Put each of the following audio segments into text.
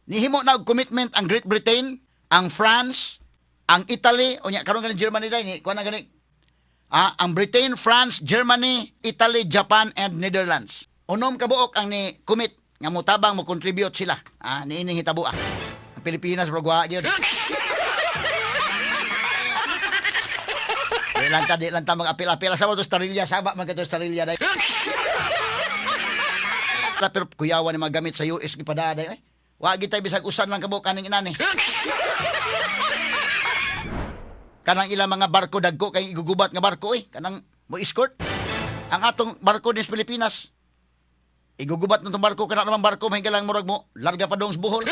Nihimo na og commitment ang Great Britain, ang France, ang Italy, unya karon ganing Germany dai ni kuan na gani. Ang Britain, France, Germany, Italy, Japan and Netherlands. Unom ka buok ang ni commit nga mutabang mo contribute sila. Niining hitabo Ang Pilipinas brogwa gyud. Di lang ta mag-apil-apil sa mo to starilya saba man kato starilya dai. Pero kuyawan ni magamit sa US gipadaday ay. Wa gitay bisag usan lang kabo kaning inani. Kanang ilang mga barko dagko kay igugubat nga barko kanang mo escort. Ang atong barko din sa Pilipinas. Igugubat nitong barko kana naman barko mahigalang murag mo larga pa dong sa Bohol.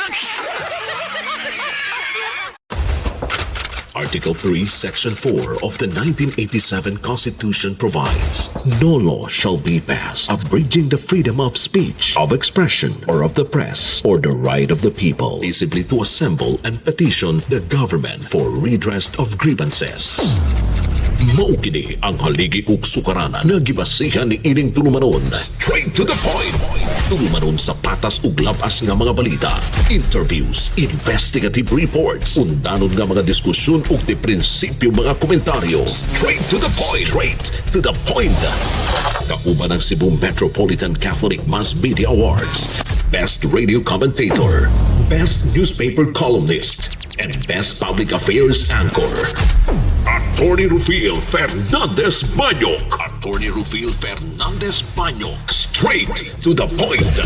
Article 3, Section 4 of the 1987 Constitution provides, no law shall be passed abridging the freedom of speech, of expression, or of the press, or the right of the people peaceably to assemble and petition the government for redress of grievances. Maukini ang haligi ug sukaranan nga gibasihan ni ining tulumanon. Straight to the point. Tulumanon sa patas ug labas nga mga balita, interviews, investigative reports, undanon nga mga diskusyon ug di prinsipyo mga komentaryo. Straight to the point. Straight to the point. Kauban ang Cebu Metropolitan Catholic Mass Media Awards, Best Radio Commentator, Best Newspaper Columnist, and Best Public Affairs Anchor. Attorney Rufil Fernandez Banyok. Attorney Rufil Fernandez Banyok. Straight to the point.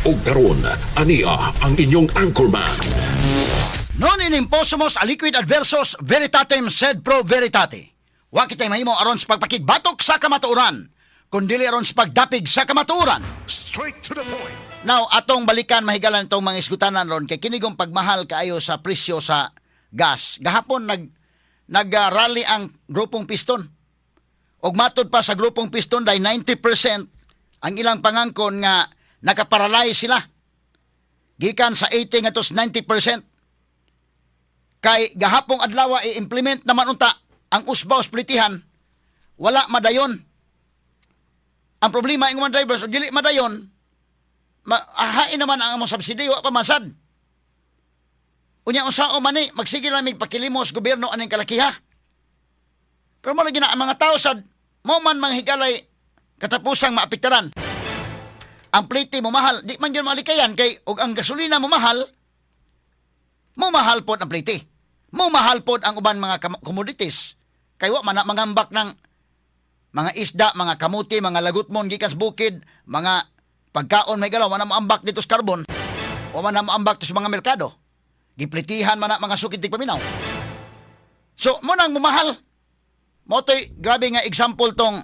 O karon, ania ang inyong anchorman. Non in imposumus aliquid adversus veritatem sed pro veritate. Wa kitay mahimo aron sa pagpakigbatok sa kamatuoran, kundili aron sa pagdapig sa kamatuoran. Straight to the point. Now, atong balikan mahigalan itong mga isgutanan ron kay kinigong pagmahal kaayo sa presyo sa gas. Gahapon nag-rally ang grupong piston. Og matod pa sa grupong piston dahil 90% ang ilang pangangkon nga nakaparalyze sila. Gikan sa 80 nga tos 90%. Kay gahapong adlaw i-implement naman unta ang usbaw splitihan, wala madayon. Ang problema ng mga drivers, o dili madayon, hain naman ang among subsidy, wa pamasad. Unya unsao man ni magsige lang mig pakilimos gobyerno aning kalakiha. Pero mo lagi na ang mga tao sad mo man manghigalay katapusang maapektaran. Ang plite mo mahal, di man gyud malikayan kay og ang gasolina mo mahal pod ang plite. Mo mahal pod ang uban mga commodities. Kay wa man na mangambak ng mga isda, mga kamuti, mga lagutmon gikan sa bukid, mga pagkaon may galaw, man na maambak dito sa carbon, o man na maambak dito sa mga merkado. Giplitihan man na mga sukitig paminaw. So, mo nang mumahal. Mo to'y, grabe nga example tong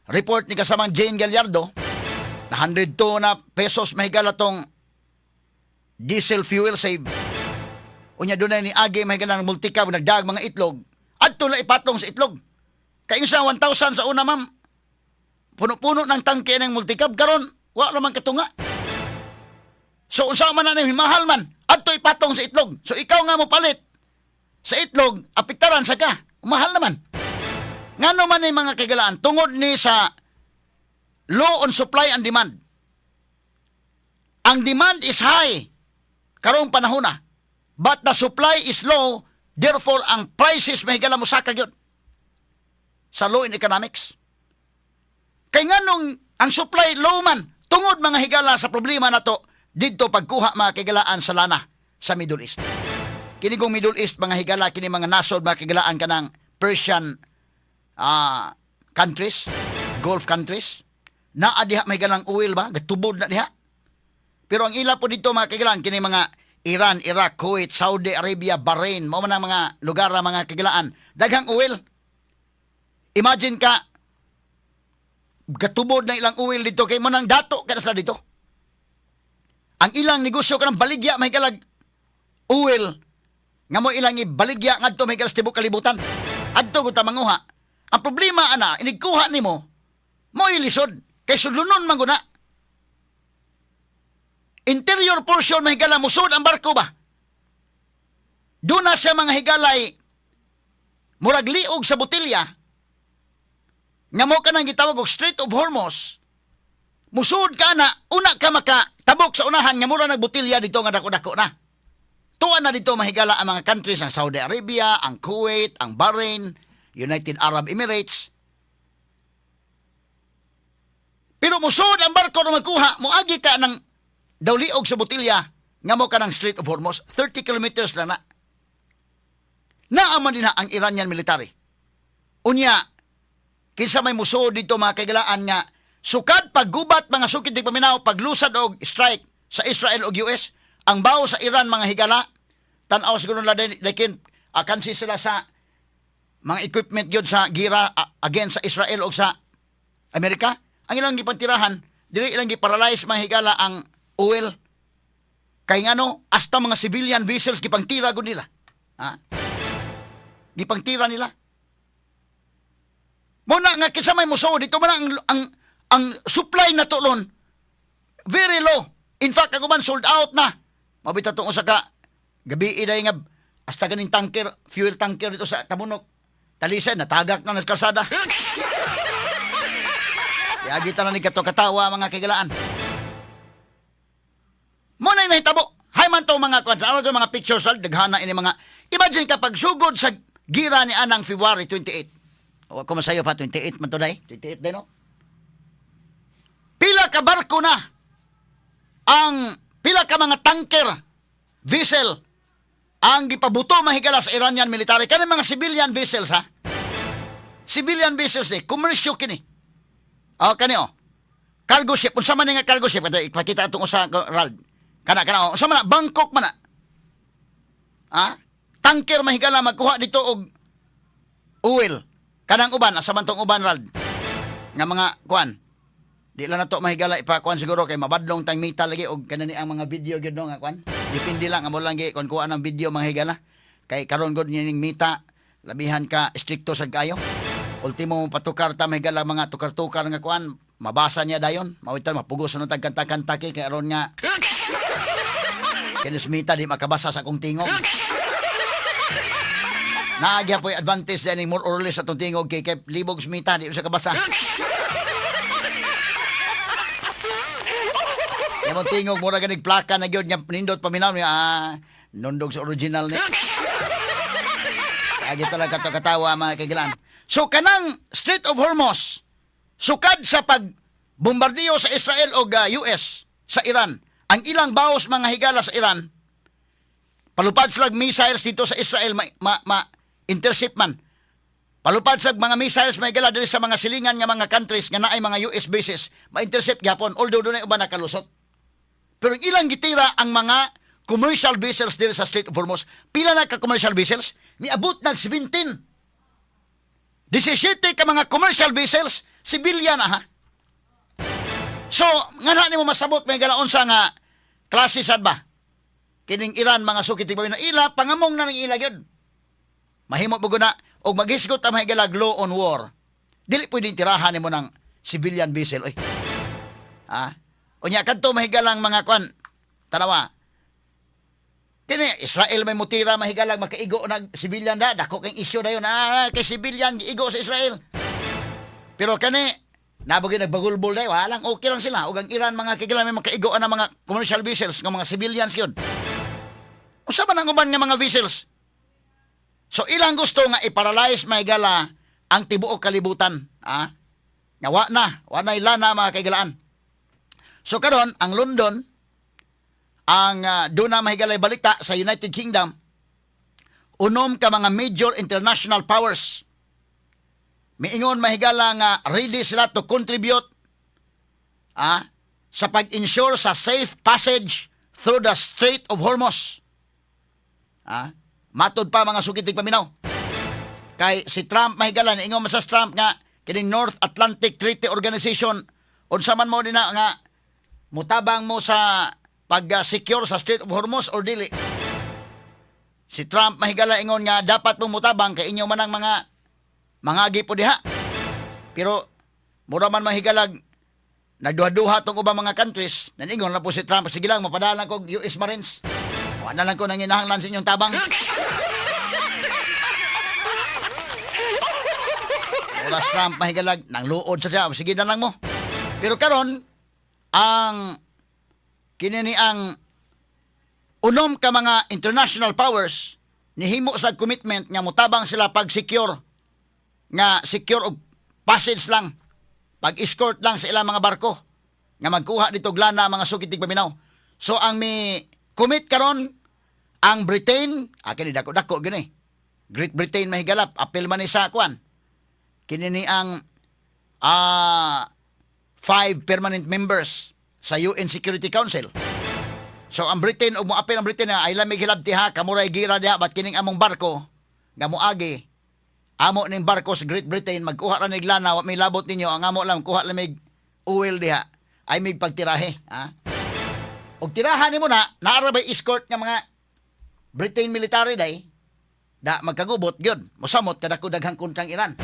report ni kasamang Jane Gallardo, na 102 na pesos mahigala tong diesel fuel save. Unya doon na ni Agi mahigala ng multicab, nagdag mga itlog. Adto na ipatong sa itlog. Kaya sa 1,000 sa una, ma'am, puno-puno ng tangke ng multicab, karon wa naman katunga. So, unsa man na mahal man, adto ipatong sa itlog. So, ikaw nga mo palit sa itlog, apektaran sa ka. Mahal naman. Ngano man ni mga kagalaan, tungod ni sa law on supply and demand. Ang demand is high, karong panahon na. But the supply is low, therefore, ang prices mahigala mo sa kagyod. Sa law in economics. Kay nganong ang supply low man, tungod mga higala sa problema na to, dito pagkuha mga kigalaan sa lana sa Middle East. Kinigong Middle East, mga higala, kini mga nasod, mga kigalaan ka ng Persian countries, Gulf countries, na adiha may galang oil ba? Gatubod na diha. Pero ang ila po dito, mga kigalaan, kini mga Iran, Iraq, Kuwait, Saudi Arabia, Bahrain, mo man ang mga lugar na mga kigalaan, daghang oil. Imagine ka, gatubod na ilang oil dito, kay mo nang dato ka na sila dito. Ang ilang negosyo ka ng baligya, may kalag oil, nga mo ilang ibaligya, nga ito may kalas tibok kalibutan. Adto ko manguha. Ang problema, ana, inigkuha ni mo ilisod, kay sudlunon man guna. Interior portion, mahigala mo, sud ang barko ba? Doon na siya mga higalay, murag liog sa botilya, nga mo ka nang gitawag og Strait of Hormuz, musud ka na, una ka makatabok sa unahan, nga mura nagbutilya dito nga dako-dako na. Tuwa na dito mahigala ang mga countries ng Saudi Arabia, ang Kuwait, ang Bahrain, United Arab Emirates. Pero musod ang barko na magkuha, muagi ka ng dawliog sa butilya, nga mo ka ng Strait of Hormuz, 30 kilometers lang na. Naaman din na ang Iranian military. Unya, kinsa may musod dito mga kaigalaan nga, sukad paggubat mga sukid di paminaw, paglusad o strike sa Israel o US, ang bawo sa Iran mga higala, tanaw siguro nila din, akansi sila sa mga equipment yun sa gira against sa Israel o sa Amerika. Ang ilang gipantirahan, dili ilang giparalyze mga higala ang oil. Kay ngano, hasta mga civilian vessels gipangtira gud nila. Ha? Gipangtira nila. Muna nga kinsa may muso dito man ang supply na tulon very low. In fact, ako man sold out na. Mabita tong usa ka gabi iday nga hasta ganing tanker, fuel tanker dito sa Tabunok. Talisay natagak na sa kalsada. Yagi ta na ni kato katawa mga kagalaan. Mo na nahitabo. Hay man to mga kwan. Ano to mga pictures al daghana ini mga. Imagine kapag sugod sa gira ni anang February 28. O ako masayo pa 28 man to day. 28 day no. Pila ka barko na ang pila ka mga tanker vessel ang gipabuto mahigala sa Iranian military. Kani mga civilian vessels ha. Civilian vessels eh. Komersyo kini. O kani o. Cargo ship. Unsa man nga cargo ship? Ito ipakita itong usa Rald. Kana o. Unsa man na? Bangkok man na. Ha? Tanker mahigala magkuha dito og oil. Kanang uban. Asa man tong uban Rald? Nga mga kuan. Di lang na to mahigala ipakuan siguro kay mabadlong tang mita lagi og kanani ang mga video gyud no nga kuan. Depende lang amo lang gi kun kuan ang video mga higala. Kay karon gud ning mita labihan ka stricto sad kayo. Ultimo patukar ta mahigala mga tukar-tukar nga kuan, mabasa niya dayon. Mawitan mapugos no tag kanta-kanta kay aron nga. Kinis mita di makabasa sa akong tingog. Naagya po advantage din more or less sa itong tingog kay libog mita di sa kabasa. Yung tingog, mura ganig plaka na gyud nga nindot paminaw niya, nundog sa original ni. Agi talaga katawa mga kagilan. So kanang Strait of Hormuz, sukad sa pagbombardiyo sa Israel o US sa Iran, ang ilang bawas mga higala sa Iran, palupad sila missiles dito sa Israel, intercept man. Palupad sa mga missiles may higala dito sa mga silingan nga mga countries nga naay mga US bases, ma-intercept gyapon, although doon ay uban nakalusot. Pero ilang gitira ang mga commercial vessels dito sa Strait of Hormuz. Pila na ka commercial vessels? Miabot nag 17. 17 ka mga commercial vessels, civilian ha. So, nga na mo masabot may galaon sa nga klase sad ba? Kining Iran mga sukit na ila, pangamong na ng ila yun. Mahimo mo na, o maghisgot ang mahigalag law on war. Dili pwedeng tirahan mo ng civilian vessel. Oy. Ha? Unya kadto mahigalang mga kwan tanawa. Kini Israel may mutira mahigalang makaigo nag civilian da dako kay issue dayon kay civilian igo sa Israel. Pero kani nabugi nagbagulbol day walang okay lang sila ug ang Iran mga kigalan may makaigo na mga commercial vessels nga mga civilians yun. Usa man ang uban nga mga vessels. So ilang gusto nga i-paralyze mahigala ang tibuok kalibutan, ha? Nga wa na ilana mga kaigalaan. So karon ang London ang doon na mahigalay balita sa United Kingdom unom ka mga major international powers miingon mahigala nga ready sila to contribute sa pag-ensure sa safe passage through the Strait of Hormuz. Matod pa mga sukitig paminaw kay si Trump mahigala ingon sa Trump nga kining North Atlantic Treaty Organization unsa man mo dina nga mutabang mo sa pag-secure sa Strait of Hormuz or dili. Si Trump mahigala ingon nga dapat mo mutabang kay inyo man ang mga agi po diha. Pero mura man mahigalag nagduha-duha tong ubang mga countries. Naningon na po si Trump, sige lang mapadala ko US Marines. Wala lang ko nang inahanglan sa inyong tabang. Oras Trump mahigalag nang luod sa siya, sige na lang mo. Pero karon ang kinini ang unom ka mga international powers nihimo sa commitment nga mutabang sila pag secure og passage lang, pag escort lang sa ilang mga barko nga magkuha dito glana mga sukitig paminaw. So ang mi commit karon ang Britain, kini dako-dako gini. Great Britain mahigalap, apil man ni sa kwan. Kini ni ang 5 permanent members sa UN Security Council. So ang Britain, ug moapil ang Britain na ay lamig hilabti ha, kamuray gira diha, bat kining among barko nga moagi amo ning barko sa Great Britain magkuha ra nig lana, wa may labot ninyo, ang amo lang kuha lamig oil diha ay may pagtirahe, ha. Og tirahan nimo na naara bay escort nga mga Britain military day da magkagubot gyud mosamot kada daghang kontrang Iran.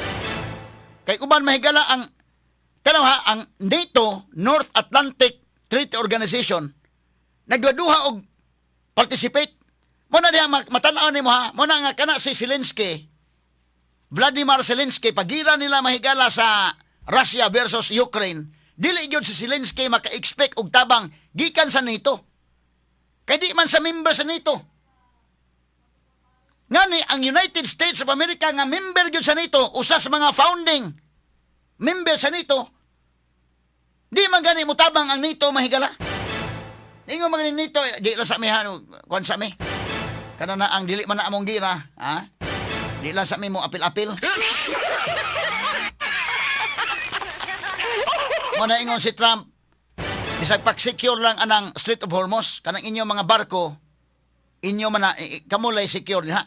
Kay uban mahigala ang tanaw ha, ang NATO, North Atlantic Treaty Organization, nagduha og participate. Mo na diha matanaw nimo ha, mo na nga kana si Zelensky, Vladimir Zelensky, pagira nila mahigala sa Russia versus Ukraine, dili gyud si Zelensky maka-expect og tabang gikan sa NATO. Kay di man sa member sa NATO. Ngani ang United States of America nga member gyud sa NATO, usa sa mga founding member sa NATO, di man gani mutabang ang NATO mahigala. Ingon man gani NATO, di la sa mi kon sa mi. Kana na ang dili man na among gira, ha? Di la sa mi mo apil-apil. Mo na ingon si Trump, bisag pak-secure lang anang Strait of Hormuz, kanang inyo mga barko, inyo man na kamulay secure diha.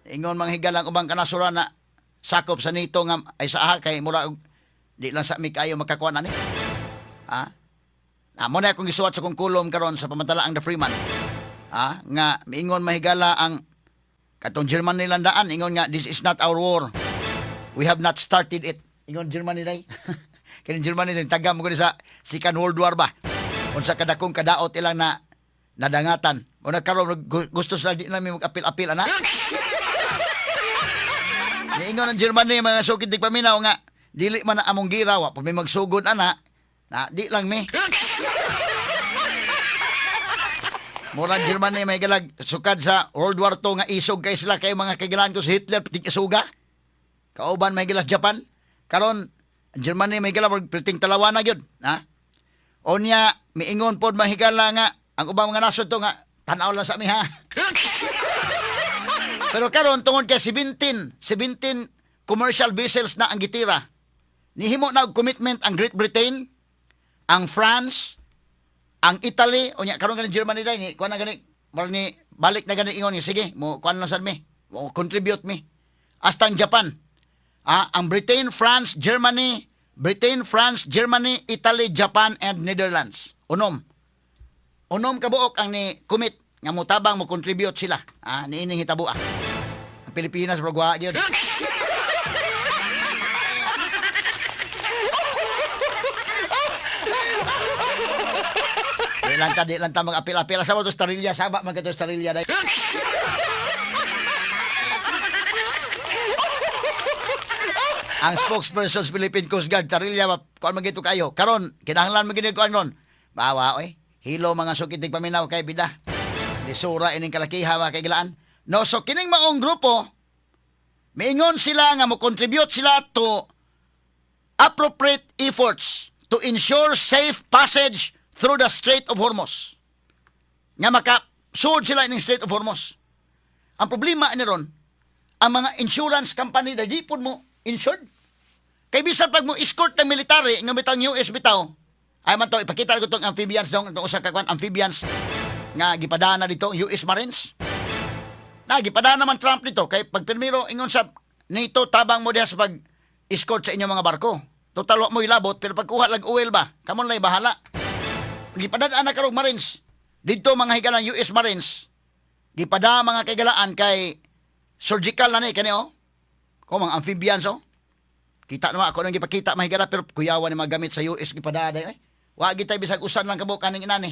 Ingon mang higalang ubang kanasuran na sakop sa NATO nga ay sa kay mura di lang sa mi kayo makakuan ani. Ha? Mo na akong gisuwat sa kong kulom karon sa pamantalaang The Freeman. Ha? Nga miingon mahigala ang katong German nilandaan, ingon nga this is not our war. We have not started it. Ingon Germany day. Kini Germany din tagam ko sa Second World War ba. Unsa kadakong kadaot ilang na nadangatan. O nagkaroon gusto sila di namin mag-apil-apil ana. Niingon ang Germany mga sukid di paminaw nga dili man na among gira wa pa may magsugod ana. Na di lang mi. Murag Germany may galag sukad sa World War II nga isog kay sila kay mga kaigalan ko si Hitler piting isuga. Kauban may gilas Japan. Karon Germany may galag piting talawa na gyud, ha? Onya miingon pod mahigala nga ang ubang mga nasod to nga tan-aw lang sa mi ha. Pero karon tungod kay 17 commercial vessels na ang gitira. Nihimo na og commitment ang Great Britain, ang France, ang Italy, o nya karon ganing Germany dai ni kuan na gani marag ni balik na gani ingon ni sige mo kuan lang sad mi, mo contribute mi. Hasta ang Japan. Ang Britain, France, Germany, Italy, Japan and Netherlands. Unom kabuok ang ni commit nga mutabang mo contribute sila. Niining hitabo Ang Pilipinas brogwa gyud. Di lang ta mag-apil-apil sa mo to starilya, saba man kato starilya dai. Ang spokesperson sa Philippine Coast Guard tarilya kuan man gito kayo. Karon kinahanglan man gid kuan ron. Bawa oy. Hilo mga sukitig paminaw kay bida. Lisura ining kalakiha mga kaigilaan. No, so kining maong grupo miingon sila nga mo contribute sila to appropriate efforts to ensure safe passage through the Strait of Hormuz. Nga maka-sud sila ining Strait of Hormuz. Ang problema ni ron, ang mga insurance company na di po mo insured. Kay bisan pag mo escort ng military, nga bitang US bitaw, ay man to, ipakita ko itong amphibians dong, itong usang kakwan, amphibians, nga gipadana dito, US Marines. Gipadana naman Trump dito, kay pag pirmiro, ingon sa NATO, tabang mo diha sa pag-escort sa inyong mga barko. Total mo ilabot, pero pagkuha lang oil ba, kamon lay bahala. Gipadaan na karong Marines. Dito mga higalan US Marines. Gipada mga kaigalaan kay surgical na ni kani oh. Ko mga amphibians oh. Kita naman ako nang gipakita mahigala pero kuyawan ni mga gamit sa US gipada day. Wa gitay bisag usan lang kabo kaning inani.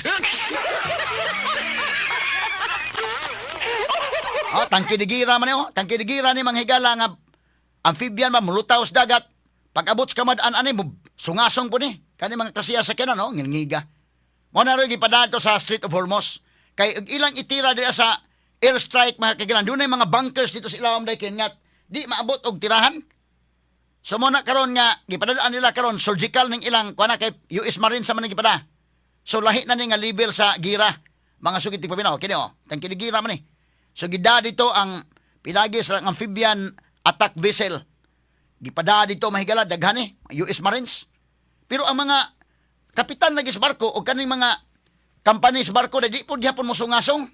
Tangki digira man oh. Tangki digira ni mga higala nga amphibian ba mulutaw sa dagat. Pag abot sa kamadaan ani mo sungasong po ni. Kani mga klasiya sa kina, no? Ngilngiga. Mo na rin ipadaan to sa Strait of Hormuz. Kay ilang itira dira sa airstrike mga kagilan. Doon ay mga bunkers dito sa ilawom dahil kinyat. Di maabot og tirahan. So mo na karon nga, gipadadaan nila karon surgical ning ilang kuana kay US Marines sa man gipada. So lahi na ni nga level sa gira. Mga sugit ti pabinaw. Kini tang kinigira man ni. So gida dito ang pinagi sa amphibian attack vessel. Gipada dito mahigala daghan ni US Marines. Pero ang mga kapitan lagi sa barko o kaning mga company sa barko di po gihapon mo sungasong.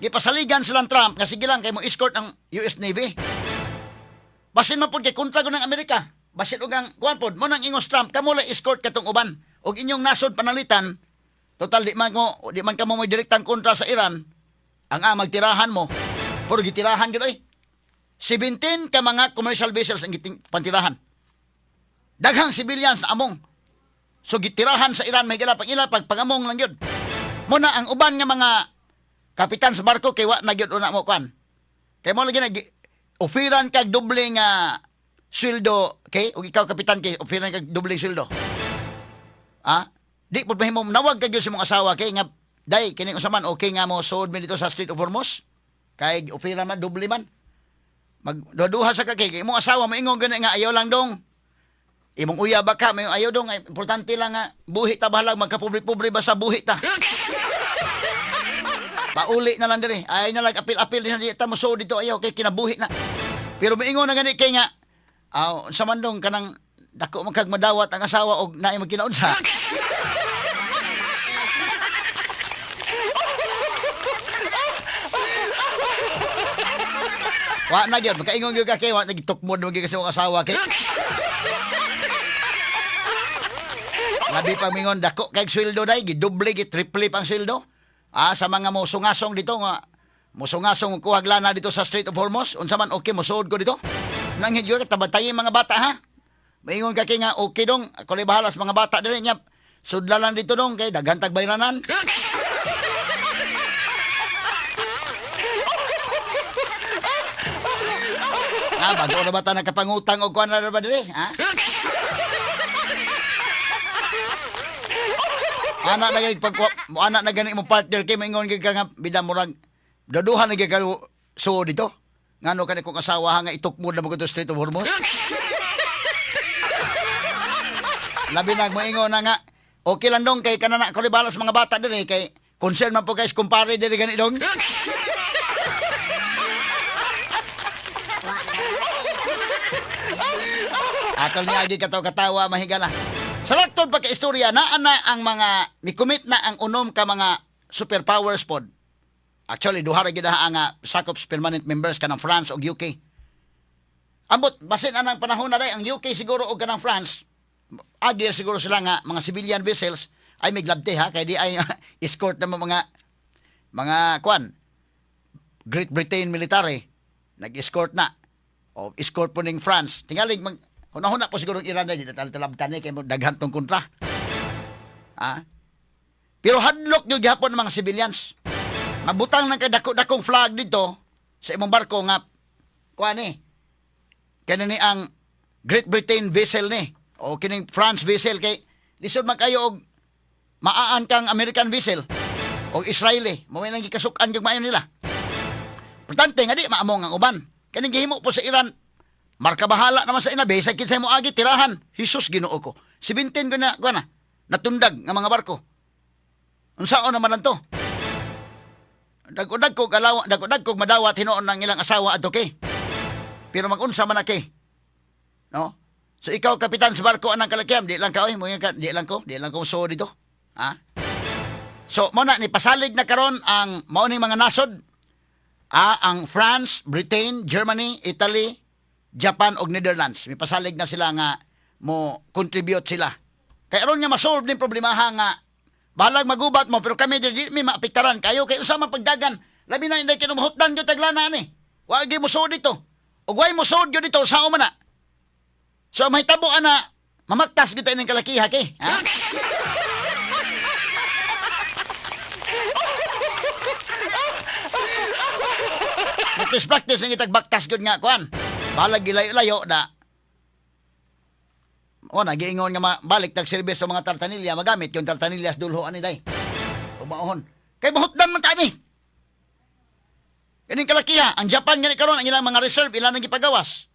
Gipasaligan silang Trump nga sige lang kay mo escort ang US Navy. Basin man pod kay kontra ko ng Amerika. Basin og ang kuan pod mo nang ingos Trump kamo lang escort katong uban og inyong nasod panalitan. Total di man kamo mo direktang kontra sa Iran. Ang magtirahan mo. Puro gitirahan gid oy. 17 ka mga commercial vessels ang pantirahan. Daghang civilians na among. So gitirahan sa Iran may gila pag pangamong lang yun. Muna ang uban nga mga kapitan sa barko kay wa na gyud una mo kwan. Kay mo lagi na ofiran kag doble nga sweldo, okay? O ikaw kapitan kay ofiran kag doble sweldo. Di pud mahimo nawag kag gyud sa mong asawa kay nga day kini usaman okay nga mo suod mi dito sa Strait of Hormuz. Kay ofiran man doble man. Magduduha sa kay imong asawa moingon gani nga ayaw lang dong. Imong uya ba ka may ayaw dong importante lang nga buhi ta bahalag magkapobre-pobre basta buhi ta. Pauli na lang diri. Ay na lang apil-apil din ta mo so dito ayaw kay kinabuhi na. Pero moingon na gani kay nga sa mandong kanang dako man kag madawat ang asawa og naay magkinaunsa. Wa na gyud makaingon gyud ka kay wa nagitukmod mo gyud kasi ang asawa kay. Labi pa mingon dako kay sweldo day gidoble triple pang sweldo. Sa mga mosungasong dito nga mosungasong kuwag lana dito sa Strait of Hormuz unsa man okay mosuod ko dito. Nang hidyo ka tabatay mga bata ha. Maingon ka kay nga okay dong ako li bahala sa mga bata diri nya. Sudla lang dito dong kay daghan tag bayranan. Bago na ba ta nakapangutang og kuan na ba diri ha? Anak na gani mo partner kay maingon gyud ka nga bida murag daduhan na gyud ka so dito. Ngano kani kong asawa nga itukmod na mo to Strait of Hormuz. Labi na moingon na nga okay lang dong kay kanana ko balas mga bata diri kay concern man po guys kumpare diri gani dong. Atol ni agi katawa mahigala. Sa laktod pagka-istorya, naana ang mga, nikumit na ang unom ka mga superpowers pod. Actually, duhara gid ang sakops permanent members ka ng France o UK. Ambot, basin anang panahon na day, ang UK siguro o ka ng France, agi siguro sila nga, mga civilian vessels, ay may glabte ha, kaya di ay escort na mga kwan, Great Britain military, nag-escort na, o escort po ng France. Tingaling, Huna-huna po siguro ang Iran na dito talabtan kay daghan tong kontra. Pero hadlok yung gihapon ng mga civilians. Mabutang ng kadako-dakong flag dito sa imong barko nga kuan ni. Kanini ang Great Britain vessel ni o kining France vessel kay lisod man kayo og maaan kang American vessel o Israeli. Mo nang gikasukan gyud maayo nila. Importante nga di maamong ang uban. Kaning gihimo po sa Iran marka bahala naman sa inabe, sa kinsay mo agi, tirahan. Jesus, Ginoo ko. 17 ko na, natundag ng mga barko. Unsaon naman lang to? Dagdag ko madawat hinoon ng ilang asawa at okay. Pero mag-unsa man aki. No? So ikaw, kapitan sa barko, anang kalakiam, di lang ka, di lang ko so dito. So, muna, nipasalig na karon ang mauning mga nasod, ang France, Britain, Germany, Italy, Japan o Netherlands. May pasalig na sila nga mo contribute sila. Kaya ron nga masolve din problemaha nga bahalag magubat mo pero kami di may maapektaran kayo kay usama pagdagan. Labi na inday kinumhutdan gyud taglana ni. Wa gyud mo sud dito. Ug way mo sud gyud dito sao man na. So mahitabo ana mamaktas gyud ning kalakiha kay. Ha? Practice ng itagbaktas gyud nga kuan. Balag gilayo-layo na O, nagiingon nga balik tag-service sa mga tartanilya, magamit yung tartanilyas dulhoan ni day. Umaon. Kay mahutdan man tayo ni. Kaning kalakiha, ang Japan nga ni karon ang ilang mga reserve, ilan ang gipagawas.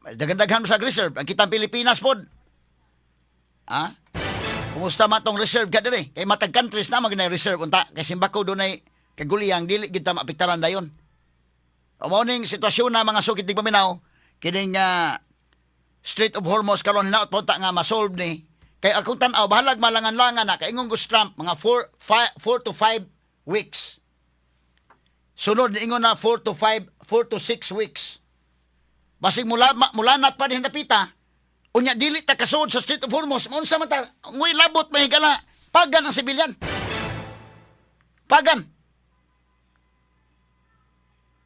Daghan-daghan mo sa reserve. Ang kitang Pilipinas pod. Ha? Kumusta man tong reserve ka diri? Kay matag countries na mag reserve unta. Kay simbako dunay kaguliyang dili gyud ta maapektaran dayon. O mao ning sitwasyon na mga sukit tig paminaw, kining Strait of Hormuz karon hinaot po ta nga ma-solve ni. Kay akong tan-aw bahalag malangan-langan na kay ingong Gus Trump mga 4 to 5 weeks. Sunod ingon na 4 to 6 weeks. Basig mulanat pa din napita. Unya dili ta kasud sa Strait of Hormuz. Unsa man ta ngoy labot mahigala pagan ang sibilyan. Pagan.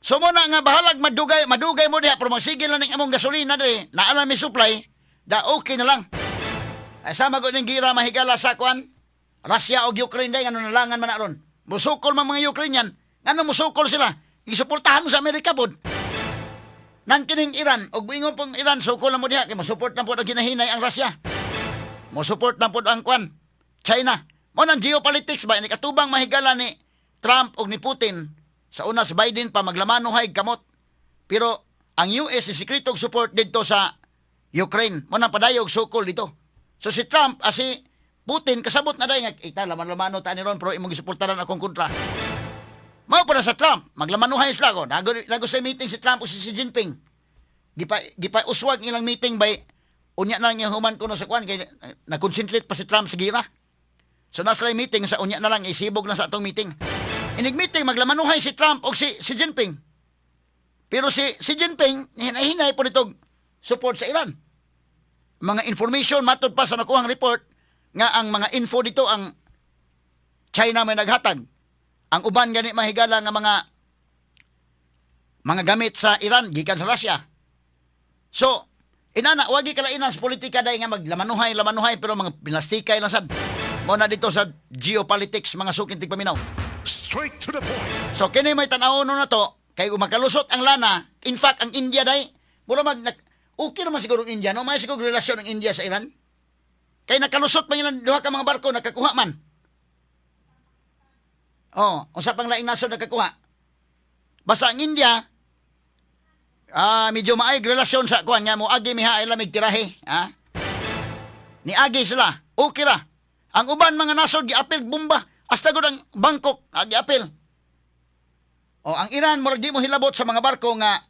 So mo na nga bahalag madugay mo diha pero magsigil lang ning among gasolina diri. Naala mi supply, da okay na lang. Ay sama ko ning gira mahigala sa kwan. Russia o Ukraine day ngano nalangan man na ron. Musukol man mga Ukrainian. Ngano musukol sila? Isuportahan mo sa Amerika pod. Nan kining Iran og buingon pong Iran sukol na mo diha kay mo-support na pod ang ginahinay ang Russia. Mo-support na pod ang kwan China. Mo nang geopolitics ba ni katubang mahigala ni Trump og ni Putin. Sa una si Biden pa maglamanohay kamot. Pero ang US ni sikreto og support dito sa Ukraine. Mo nang padayog sukol dito. So si Trump si Putin kasabot na day nga ita laman-lamano ta ni ron pero imong gisuportaran akong kontra. Mao pa na sa Trump, maglamanuhay sila ko. Nago sa meeting si Trump o si Xi Jinping. Gipa uswag ilang meeting by unya na lang yung human kuno sa kwan kay na-concentrate pa si Trump sa gira. So nasa meeting sa unya na lang isibog lang sa atong meeting. Inig meeting maglamanuhay si Trump o si Jinping. Pero si Jinping hinay po nitong support sa Iran. Mga information matod pa sa nakuhang report nga ang mga info dito ang China may naghatag. Ang uban gani mahigala nga mga gamit sa Iran gikan sa Russia. So, inana wagi kalainan sa politika day nga maglamanuhay pero mga pinastikay lang sad. Mo na dito sa geopolitics mga sukin tig paminaw. Straight to the point. So kini may tan-aw na to kay makalusot ang lana. In fact, ang India day mura okay naman siguro ang India no, may siguro relasyon ng India sa Iran. Kay nakalusot man ilang duha ka mga barko nakakuha man. Oh, usa pang laing nasod nakakuha. Basta ang India, medyo maayog relasyon sa kuan nga mo agi miha ay lamig tirahe, ha? Ni agi sila, okay ra. Ang uban mga nasod giapil bomba, hasta gud ang Bangkok giapil. Oh, ang Iran murag di mo hilabot sa mga barko nga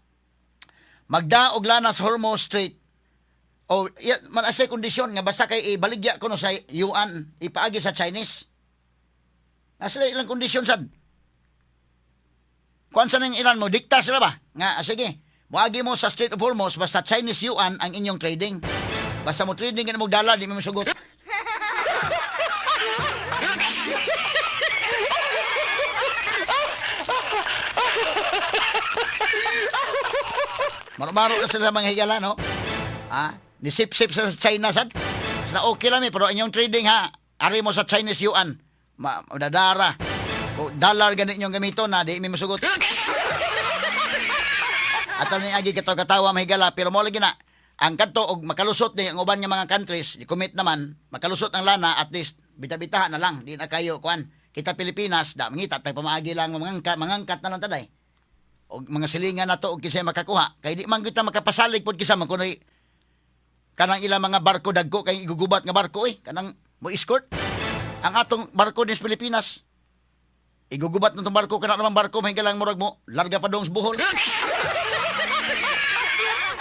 magdaog lana sa Hormuz Strait. Oh, man asay kondisyon nga basta kay ibaligya kuno sa yuan, ipaagi sa Chinese. Nasa ilang kondisyon sad. Kung saan ang Iran mo, dikta sila ba? Nga, sige, muagi mo sa Strait of Hormuz, basta Chinese yuan ang inyong trading. Basta mo trading, ka na mo dala, di mo sugot. Maro-maro na sila mga higala, no? Ha? Nisip-sip sa China, sad? Na okay lang, pero inyong trading, ha? Ari mo sa Chinese yuan. Madadara. O dollar ganit yung gamito na di mi masugot. At ni agi katawa mahigala pero mo lagi na ang kadto og makalusot ni ang uban nga mga countries, i-commit naman makalusot ang lana at least bita-bita na lang di na kayo kuan. Kita Pilipinas da mangita tay pamaagi lang mangangkat na lang taday. Og mga silingan nato og kisay makakuha kay di man kita makapasalig pod kisa man kunoy kanang ilang mga barko dagko kay igugubat nga barko kanang mo escort. Ang atong barko din sa Pilipinas. Igugubat ng itong barko, kana naman barko, may galang murag mo, larga pa dong sa buhol.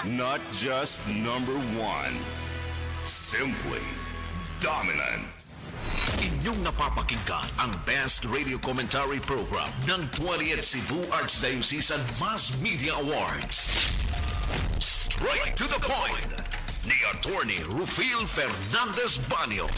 Not just number one. Simply dominant. Inyong napapakinggan ang best radio commentary program ng 20th Cebu Archdiocesan Mass Media Awards. Straight to the point ni Attorney Rufil Fernandez Banyo.